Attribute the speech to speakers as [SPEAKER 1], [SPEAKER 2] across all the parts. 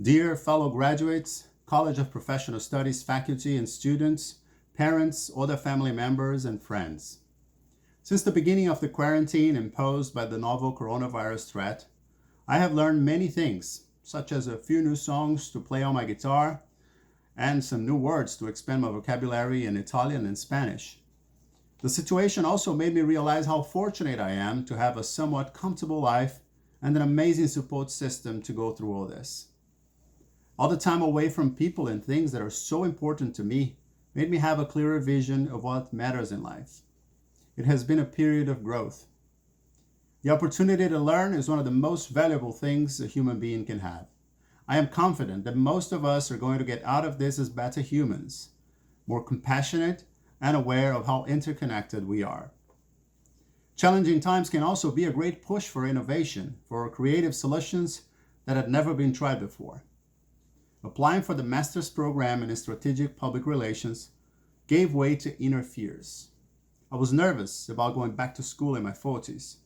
[SPEAKER 1] Dear fellow graduates, College of Professional Studies faculty and students, parents, other family members, and friends. Since the beginning of the quarantine imposed by the novel coronavirus threat, I have learned many things, such as a few new songs to play on my guitar and some new words to expand my vocabulary in Italian and Spanish. The situation also made me realize how fortunate I am to have a somewhat comfortable life and an amazing support system to go through all this. All the time away from people and things that are so important to me made me have a clearer vision of what matters in life. It has been a period of growth. The opportunity to learn is one of the most valuable things a human being can have. I am confident that most of us are going to get out of this as better humans, more compassionate and aware of how interconnected we are. Challenging times can also be a great push for innovation, for creative solutions that had never been tried before. Applying for the master's program in strategic public relations gave way to inner fears. I was nervous about going back to school in my 40s.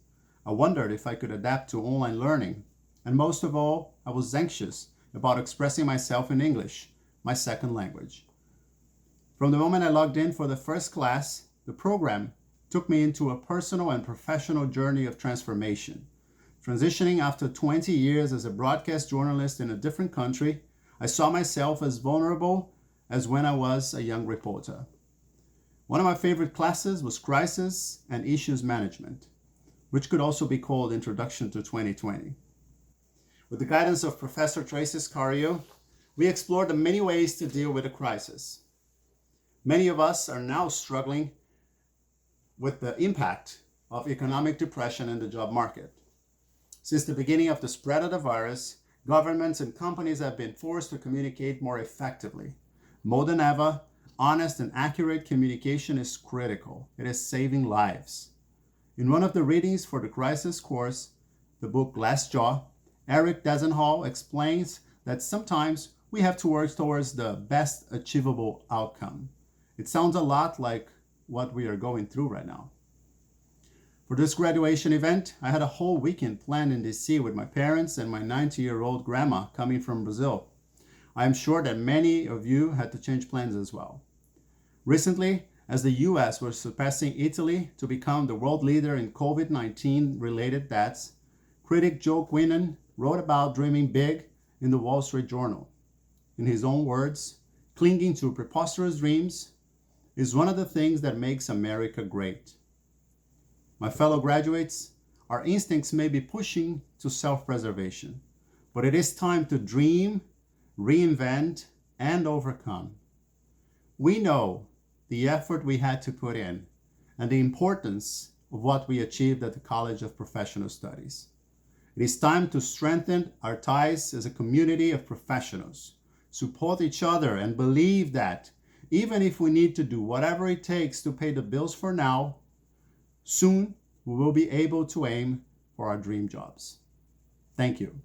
[SPEAKER 1] I wondered if I could adapt to online learning. And most of all, I was anxious about expressing myself in English, my second language. From the moment I logged in for the first class, the program took me into a personal and professional journey of transformation. Transitioning after 20 years as a broadcast journalist in a different country, I saw myself as vulnerable as when I was a young reporter. One of my favorite classes was Crisis and Issues Management, which could also be called Introduction to 2020. With the guidance of Professor Tracy Scario, we explored the many ways to deal with a crisis. Many of us are now struggling with the impact of economic depression in the job market. Since the beginning of the spread of the virus, governments and companies have been forced to communicate more effectively. More than ever, honest and accurate communication is critical. It is saving lives. In one of the readings for the crisis course, the book Glassjaw, Eric Desenhall explains that sometimes we have to work towards the best achievable outcome. It sounds a lot like what we are going through right now. For this graduation event, I had a whole weekend planned in DC with my parents and my 90-year-old grandma coming from Brazil. I am sure that many of you had to change plans as well. Recently, as the US was surpassing Italy to become the world leader in COVID-19 related deaths, critic Joe Quinnan wrote about dreaming big in the Wall Street Journal. In his own words, clinging to preposterous dreams is one of the things that makes America great. My fellow graduates, our instincts may be pushing to self-preservation, but it is time to dream, reinvent, and overcome. We know the effort we had to put in and the importance of what we achieved at the College of Professional Studies. It is time to strengthen our ties as a community of professionals, support each other, and believe that even if we need to do whatever it takes to pay the bills for now, soon we will be able to aim for our dream jobs. Thank you.